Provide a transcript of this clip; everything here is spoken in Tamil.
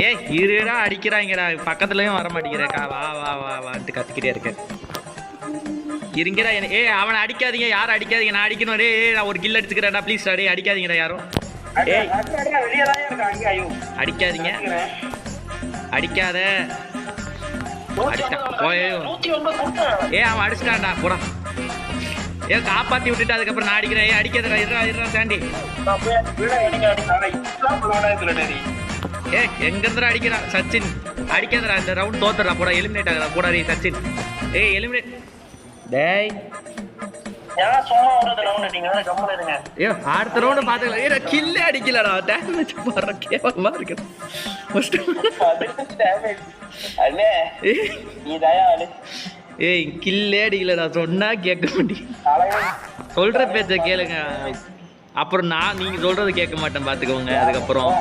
ஏய் இருடா அடிக்கிறாங்கடா பக்கத்துலயும் வர மாட்டேங்கிறக்கா வா வா வா வான்ட்டு கத்திக்கிட்டே இருக்கேன் இருங்கடா அவனை அடிக்காதீங்க யாரும் அடிக்காதீங்க நான் அடிக்கணும் டே நான் ஒரு கில் அடிச்சுக்கிறேன்டா ப்ளீஸ் டே அடிக்காதீங்கடா யாரும் ஏய் அடிக்காதீங்க அடிக்காத அவன் அடிச்சிட்டான்டா போடா காப்பாத்தி விட்டுட்டு அதுக்கப்புறம் நான் அடிக்கிறேன் அடிக்காதடா இருடா சாண்டி எங்க இருந்தா அடிக்கிறான் சச்சின் அடிக்காதடா இந்த ரவுண்ட் தோத்துறா போடா எலிமினேட் ஆகுறா போடா சச்சின் எலிமினேட் டேய் அடுத்த ரவுண்ட் பாத்துக்கலாம் கில்லே அடிக்கலடா டேமேஜ் போடுற கேவலமா இருக்கு கில்லே அடிக்கலடா சொன்னா கேட்க மாட்டேன் சொல்ற பேச்ச கேளுங்க அப்புறம் நீங்க சொல்றது கேட்க மாட்டேன் பாத்துக்கோங்க அதுக்கப்புறம்